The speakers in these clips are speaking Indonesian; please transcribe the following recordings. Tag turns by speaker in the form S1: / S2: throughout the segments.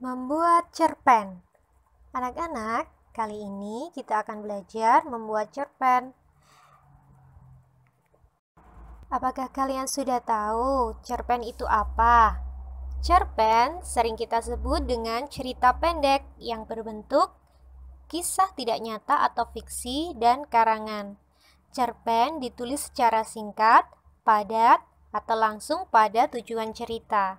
S1: Membuat cerpen. Anak-anak, kali ini kita akan belajar membuat cerpen. Apakah kalian sudah tahu cerpen itu apa? Cerpen sering kita sebut dengan cerita pendek yang berbentuk kisah tidak nyata atau fiksi dan karangan. Cerpen ditulis secara singkat, padat, atau langsung pada tujuan cerita.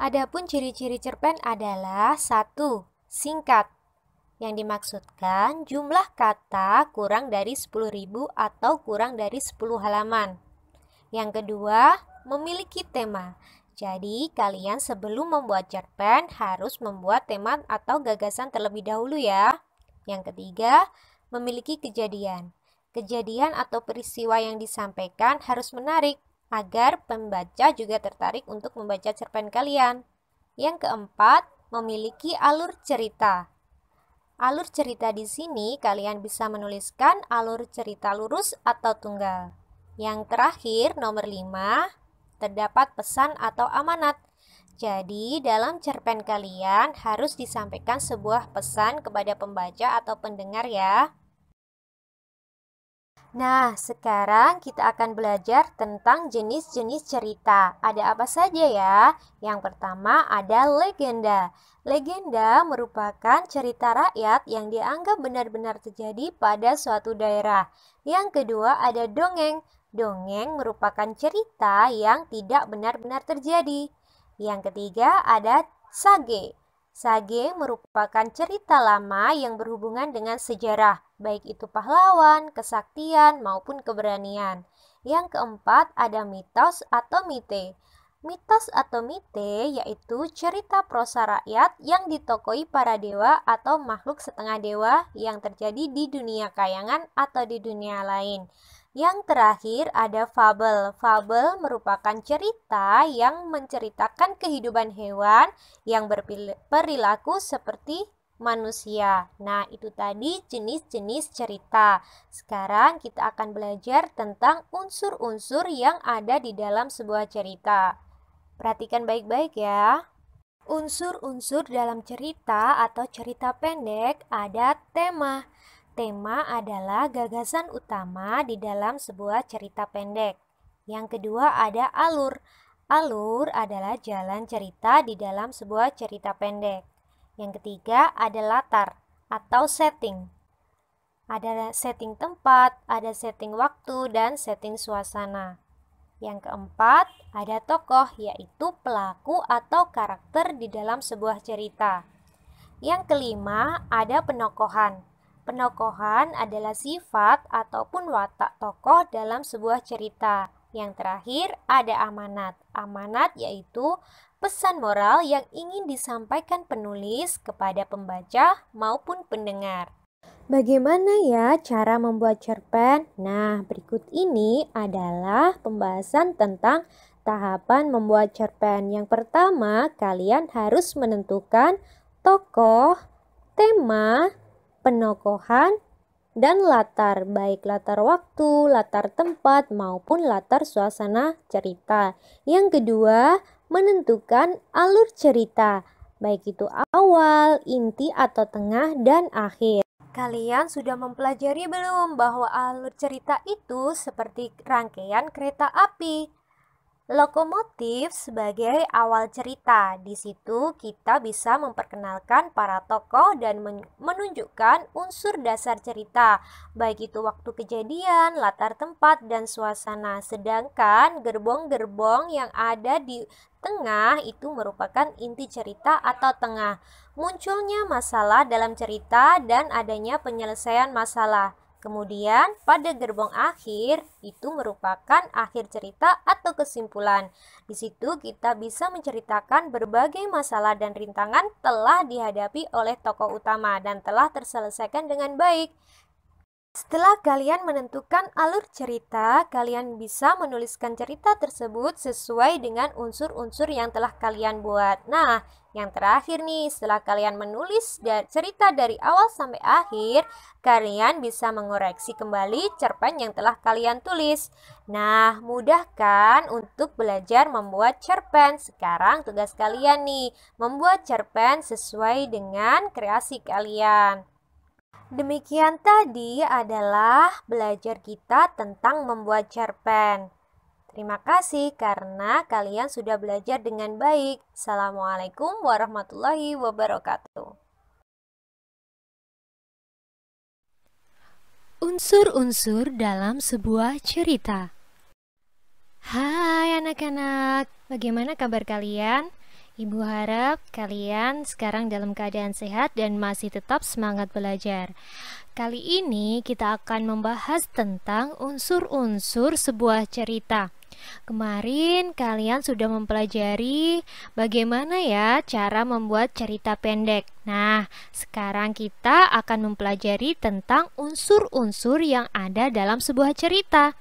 S1: Adapun ciri-ciri cerpen adalah 1. Singkat. Yang dimaksudkan jumlah kata kurang dari 10.000 atau kurang dari 10 halaman. Yang kedua, memiliki tema. Jadi, kalian sebelum membuat cerpen harus membuat tema atau gagasan terlebih dahulu ya. Yang ketiga, memiliki kejadian. Kejadian atau peristiwa yang disampaikan harus menarik agar pembaca juga tertarik untuk membaca cerpen kalian. Yang keempat, memiliki alur cerita. Alur cerita di sini kalian bisa menuliskan alur cerita lurus atau tunggal. Yang terakhir, nomor 5, terdapat pesan atau amanat. Jadi, dalam cerpen kalian harus disampaikan sebuah pesan kepada pembaca atau pendengar ya. Nah, sekarang kita akan belajar tentang jenis-jenis cerita. Ada apa saja ya? Yang pertama ada legenda. Legenda merupakan cerita rakyat yang dianggap benar-benar terjadi pada suatu daerah. Yang kedua ada dongeng. Dongeng merupakan cerita yang tidak benar-benar terjadi. Yang ketiga ada sage. Sage merupakan cerita lama yang berhubungan dengan sejarah, baik itu pahlawan, kesaktian, maupun keberanian. Yang keempat ada mitos atau mite. Mitos atau mite yaitu cerita prosa rakyat yang ditokoi para dewa atau makhluk setengah dewa yang terjadi di dunia kayangan atau di dunia lain. Yang terakhir ada fabel. Fabel merupakan cerita yang menceritakan kehidupan hewan yang berperilaku seperti manusia. Nah, itu tadi jenis-jenis cerita. Sekarang kita akan belajar tentang unsur-unsur yang ada di dalam sebuah cerita. Perhatikan baik-baik ya. Unsur-unsur dalam cerita atau cerita pendek ada tema. Tema adalah gagasan utama di dalam sebuah cerita pendek. Yang kedua ada alur. Alur adalah jalan cerita di dalam sebuah cerita pendek. Yang ketiga ada latar atau setting. Ada setting tempat, ada setting waktu, dan setting suasana. Yang keempat ada tokoh, yaitu pelaku atau karakter di dalam sebuah cerita. Yang kelima ada penokohan. Penokohan adalah sifat ataupun watak tokoh dalam sebuah cerita. Yang terakhir ada amanat. Amanat yaitu pesan moral yang ingin disampaikan penulis kepada pembaca maupun pendengar. Bagaimana ya cara membuat cerpen? Nah, berikut ini adalah pembahasan tentang tahapan membuat cerpen. Yang pertama, kalian harus menentukan tokoh, tema, penokohan, dan latar, baik latar waktu, latar tempat, maupun latar suasana cerita. Yang kedua, menentukan alur cerita, baik itu awal, inti, atau tengah, dan akhir. Kalian sudah mempelajari belum bahwa alur cerita itu seperti rangkaian kereta api? Lokomotif sebagai awal cerita. Di situ kita bisa memperkenalkan para tokoh dan menunjukkan unsur dasar cerita, baik itu waktu kejadian, latar tempat, dan suasana. Sedangkan gerbong-gerbong yang ada di tengah itu merupakan inti cerita atau tengah. Munculnya masalah dalam cerita dan adanya penyelesaian masalah. Kemudian pada gerbong akhir itu merupakan akhir cerita atau kesimpulan. Di situ kita bisa menceritakan berbagai masalah dan rintangan telah dihadapi oleh tokoh utama dan telah terselesaikan dengan baik. Setelah kalian menentukan alur cerita, kalian bisa menuliskan cerita tersebut sesuai dengan unsur-unsur yang telah kalian buat. Nah, yang terakhir nih, setelah kalian menulis cerita dari awal sampai akhir, kalian bisa mengoreksi kembali cerpen yang telah kalian tulis. Nah, mudah kan untuk belajar membuat cerpen? Sekarang tugas kalian nih, membuat cerpen sesuai dengan kreasi kalian. Demikian tadi adalah belajar kita tentang membuat cerpen. Terima kasih karena kalian sudah belajar dengan baik. Assalamualaikum warahmatullahi wabarakatuh.
S2: Unsur-unsur dalam sebuah cerita. Hai anak-anak, bagaimana kabar kalian? Ibu harap kalian sekarang dalam keadaan sehat dan masih tetap semangat belajar. Kali ini kita akan membahas tentang unsur-unsur sebuah cerita. Kemarin kalian sudah mempelajari bagaimana ya cara membuat cerita pendek. Nah, sekarang kita akan mempelajari tentang unsur-unsur yang ada dalam sebuah cerita.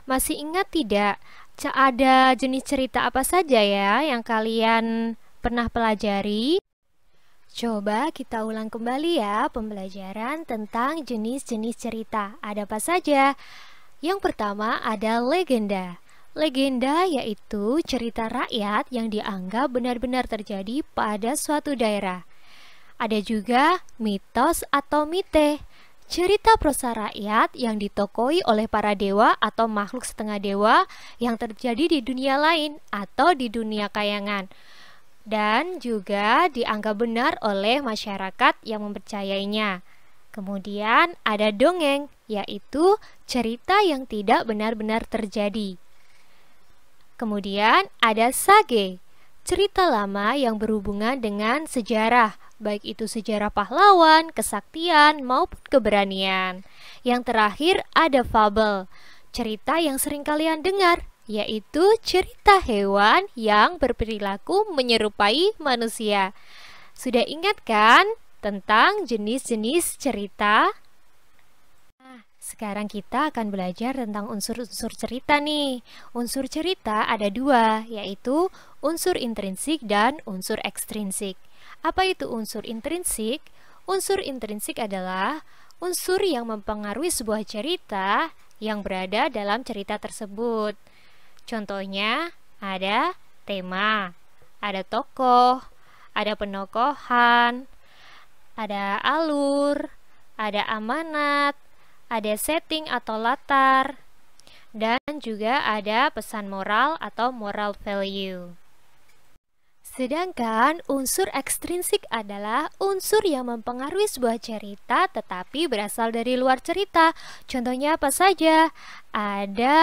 S2: Masih ingat tidak? Ada jenis cerita apa saja ya yang kalian pernah pelajari? Coba kita ulang kembali ya pembelajaran tentang jenis-jenis cerita. Ada apa saja? Yang pertama ada legenda. Legenda yaitu cerita rakyat yang dianggap benar-benar terjadi pada suatu daerah. Ada juga mitos atau mite. Cerita prosa rakyat yang ditokoi oleh para dewa atau makhluk setengah dewa yang terjadi di dunia lain atau di dunia kayangan, dan juga dianggap benar oleh masyarakat yang mempercayainya. Kemudian ada dongeng, yaitu cerita yang tidak benar-benar terjadi. Kemudian ada sage, cerita lama yang berhubungan dengan sejarah, baik itu sejarah pahlawan, kesaktian, maupun keberanian. Yang terakhir ada fabel, cerita yang sering kalian dengar, yaitu cerita hewan yang berperilaku menyerupai manusia. Sudah ingat kan tentang jenis-jenis cerita? Sekarang kita akan belajar tentang unsur-unsur cerita nih. Unsur cerita ada dua, yaitu unsur intrinsik dan unsur ekstrinsik. Apa itu unsur intrinsik? Unsur intrinsik adalah unsur yang mempengaruhi sebuah cerita yang berada dalam cerita tersebut. Contohnya ada tema, ada tokoh, ada penokohan, ada alur, ada amanat, ada setting atau latar, dan juga ada pesan moral atau moral value. Sedangkan unsur ekstrinsik adalah unsur yang mempengaruhi sebuah cerita tetapi berasal dari luar cerita. Contohnya apa saja? Ada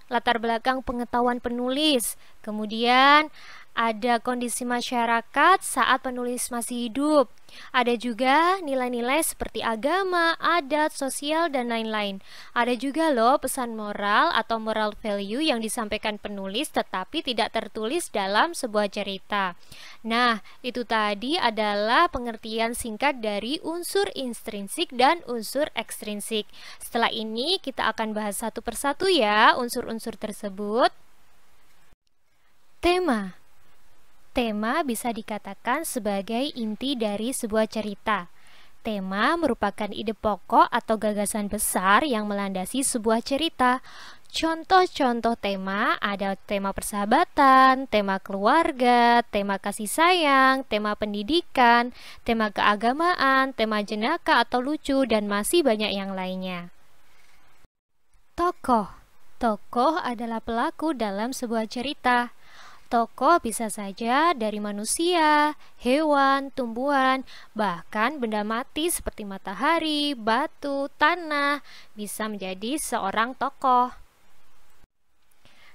S2: latar belakang pengetahuan penulis, kemudian ada kondisi masyarakat saat penulis masih hidup. Ada juga nilai-nilai seperti agama, adat, sosial, dan lain-lain. Ada juga loh pesan moral atau moral value yang disampaikan penulis tetapi tidak tertulis dalam sebuah cerita. Nah, itu tadi adalah pengertian singkat dari unsur intrinsik dan unsur ekstrinsik. Setelah ini kita akan bahas satu persatu ya unsur-unsur tersebut. Tema. Tema bisa dikatakan sebagai inti dari sebuah cerita. Tema merupakan ide pokok atau gagasan besar yang melandasi sebuah cerita. Contoh-contoh tema ada tema persahabatan, tema keluarga, tema kasih sayang, tema pendidikan, tema keagamaan, tema jenaka atau lucu, dan masih banyak yang lainnya. Tokoh. Tokoh adalah pelaku dalam sebuah cerita. Tokoh bisa saja dari manusia, hewan, tumbuhan, bahkan benda mati seperti matahari, batu, tanah bisa menjadi seorang tokoh.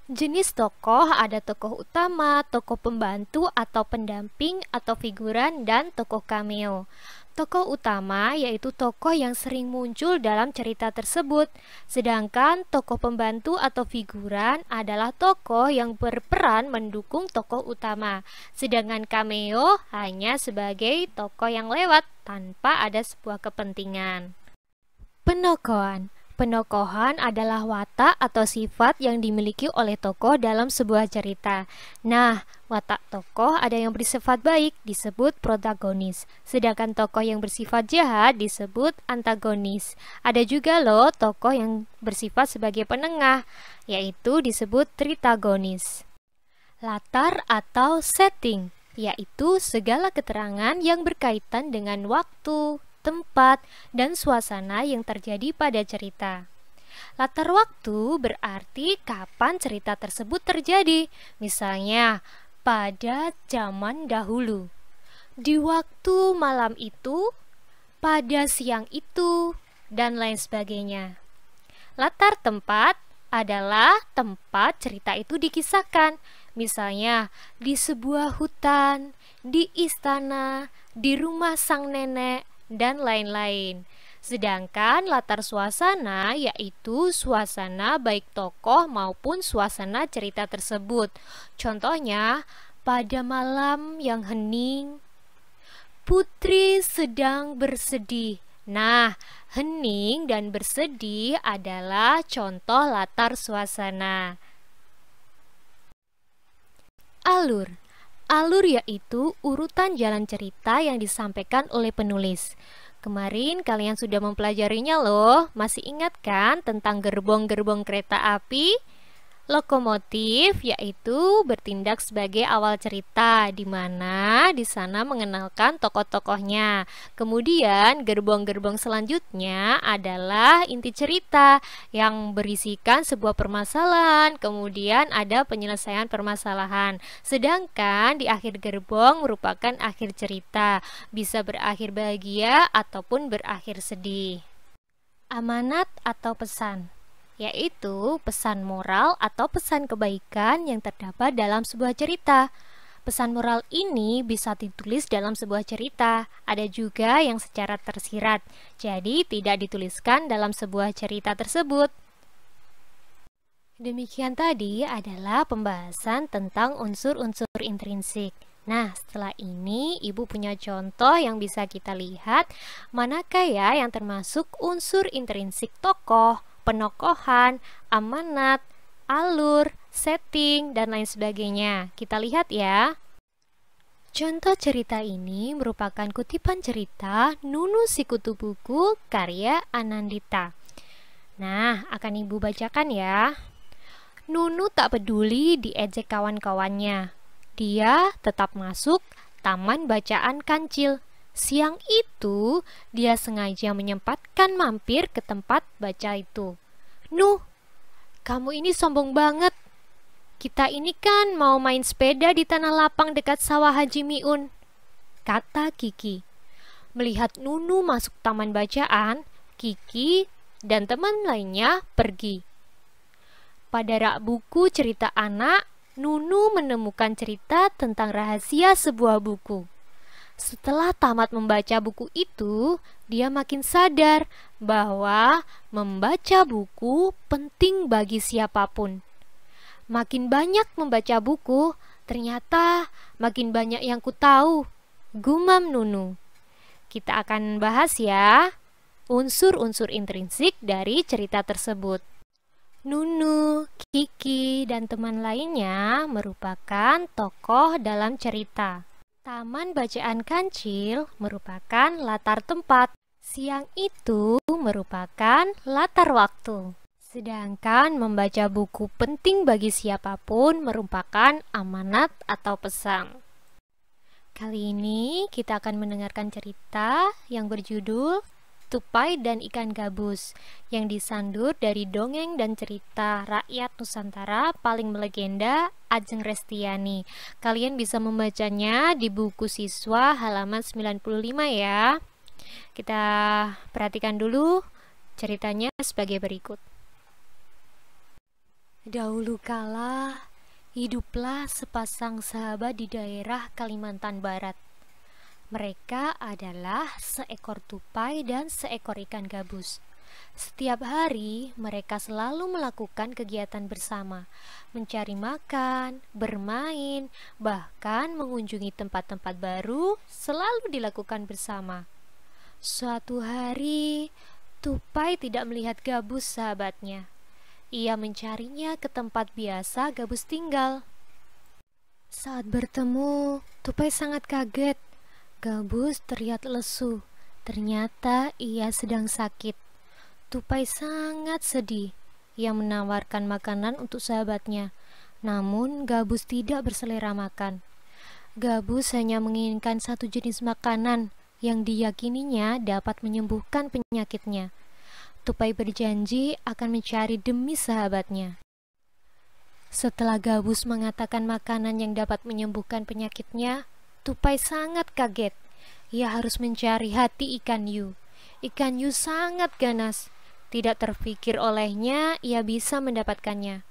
S2: Jenis tokoh ada tokoh utama, tokoh pembantu atau pendamping atau figuran, dan tokoh cameo. Tokoh utama yaitu tokoh yang sering muncul dalam cerita tersebut, sedangkan tokoh pembantu atau figuran adalah tokoh yang berperan mendukung tokoh utama, sedangkan cameo hanya sebagai tokoh yang lewat tanpa ada sebuah kepentingan. Penokohan. Penokohan adalah watak atau sifat yang dimiliki oleh tokoh dalam sebuah cerita. Nah, watak tokoh ada yang bersifat baik disebut protagonis, sedangkan tokoh yang bersifat jahat disebut antagonis. Ada juga loh tokoh yang bersifat sebagai penengah, yaitu disebut tritagonis. Latar atau setting, yaitu segala keterangan yang berkaitan dengan waktu, tempat, dan suasana yang terjadi pada cerita. Latar waktu berarti kapan cerita tersebut terjadi, misalnya pada zaman dahulu, di waktu malam itu, pada siang itu, dan lain sebagainya. Latar tempat adalah tempat cerita itu dikisahkan, misalnya di sebuah hutan, di istana, di rumah sang nenek, dan lain-lain. Sedangkan latar suasana yaitu suasana baik tokoh maupun suasana cerita tersebut. Contohnya, pada malam yang hening, putri sedang bersedih. Nah, hening dan bersedih adalah contoh latar suasana. Alur. Alur yaitu urutan jalan cerita yang disampaikan oleh penulis. Kemarin kalian sudah mempelajarinya loh. Masih ingat kan tentang gerbong-gerbong kereta api? Lokomotif yaitu bertindak sebagai awal cerita, di mana di sana mengenalkan tokoh-tokohnya. Kemudian gerbong-gerbong selanjutnya adalah inti cerita yang berisikan sebuah permasalahan, kemudian ada penyelesaian permasalahan. Sedangkan di akhir gerbong merupakan akhir cerita, bisa berakhir bahagia ataupun berakhir sedih. Amanat atau pesan, yaitu pesan moral atau pesan kebaikan yang terdapat dalam sebuah cerita. Pesan moral ini bisa ditulis dalam sebuah cerita, ada juga yang secara tersirat, jadi tidak dituliskan dalam sebuah cerita tersebut. Demikian tadi adalah pembahasan tentang unsur-unsur intrinsik. Nah, setelah ini Ibu punya contoh yang bisa kita lihat manakah ya yang termasuk unsur intrinsik tokoh, penokohan, amanat, alur, setting, dan lain sebagainya. Kita lihat ya. Contoh cerita ini merupakan kutipan cerita Nunu si Kutu Buku karya Anandita. Nah, akan Ibu bacakan ya. Nunu tak peduli diejek kawan-kawannya. Dia tetap masuk taman bacaan kancil. Siang itu, dia sengaja menyempatkan mampir ke tempat baca itu. Nuh, kamu ini sombong banget. Kita ini kan mau main sepeda di tanah lapang dekat sawah Haji Miun, kata Kiki. Melihat Nunu masuk taman bacaan, Kiki dan teman lainnya pergi. Pada rak buku cerita anak, Nunu menemukan cerita tentang rahasia sebuah buku. Setelah tamat membaca buku itu, dia makin sadar bahwa membaca buku penting bagi siapapun. Makin banyak membaca buku, ternyata makin banyak yang ku tahu, gumam Nunu. Kita akan bahas ya unsur-unsur intrinsik dari cerita tersebut. Nunu, Kiki, dan teman lainnya merupakan tokoh dalam cerita. Taman bacaan kancil merupakan latar tempat. Siang itu merupakan latar waktu. Sedangkan membaca buku penting bagi siapapun merupakan amanat atau pesan. Kali ini kita akan mendengarkan cerita yang berjudul Tupai dan Ikan Gabus yang disandur dari dongeng dan cerita rakyat Nusantara paling melegenda Ajeng Restiani. Kalian bisa membacanya di buku siswa halaman 95 ya. Kita perhatikan dulu ceritanya sebagai berikut. Dahulu kala, hiduplah sepasang sahabat di daerah Kalimantan Barat. Mereka adalah seekor tupai dan seekor ikan gabus. Setiap hari mereka selalu melakukan kegiatan bersama, mencari makan, bermain, bahkan mengunjungi tempat-tempat baru selalu dilakukan bersama. Suatu hari, Tupai tidak melihat gabus sahabatnya. Ia mencarinya ke tempat biasa gabus tinggal. Saat bertemu, Tupai sangat kaget. Gabus terlihat lesu. Ternyata ia sedang sakit. Tupai sangat sedih. Ia menawarkan makanan untuk sahabatnya. Namun Gabus tidak berselera makan. Gabus hanya menginginkan satu jenis makanan yang diyakininya dapat menyembuhkan penyakitnya. Tupai berjanji akan mencari demi sahabatnya. Setelah Gabus mengatakan makanan yang dapat menyembuhkan penyakitnya, Tupai sangat kaget. Ia harus mencari hati ikan hiu. Ikan hiu sangat ganas. Tidak terfikir olehnya ia bisa mendapatkannya.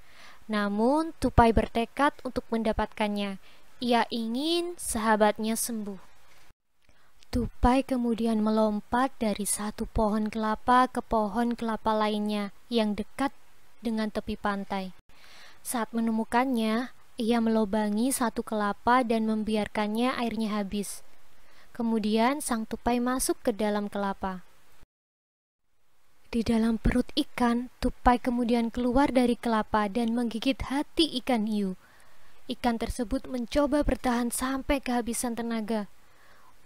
S2: Namun Tupai bertekad untuk mendapatkannya. Ia ingin sahabatnya sembuh. Tupai kemudian melompat dari satu pohon kelapa ke pohon kelapa lainnya yang dekat dengan tepi pantai. Saat menemukannya, ia melobangi satu kelapa dan membiarkannya airnya habis. Kemudian sang tupai masuk ke dalam kelapa. Di dalam perut ikan, tupai kemudian keluar dari kelapa dan menggigit hati ikan hiu. Ikan tersebut mencoba bertahan sampai kehabisan tenaga.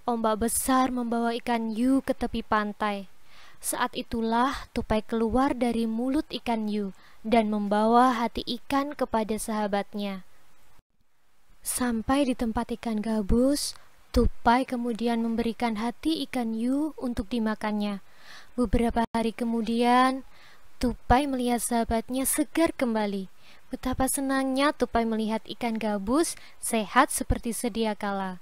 S2: Ombak besar membawa ikan hiu ke tepi pantai. Saat itulah tupai keluar dari mulut ikan hiu dan membawa hati ikan kepada sahabatnya. Sampai di tempat ikan gabus, tupai kemudian memberikan hati ikan hiu untuk dimakannya. Beberapa hari kemudian, tupai melihat sahabatnya segar kembali. Betapa senangnya tupai melihat ikan gabus sehat seperti sedia kala.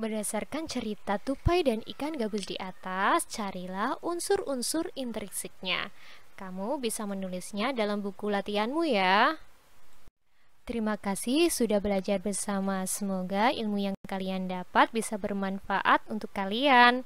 S2: Berdasarkan cerita tupai dan ikan gabus di atas, carilah unsur-unsur intrinsiknya. Kamu bisa menulisnya dalam buku latihanmu ya. Terima kasih sudah belajar bersama. Semoga ilmu yang kalian dapat bisa bermanfaat untuk kalian.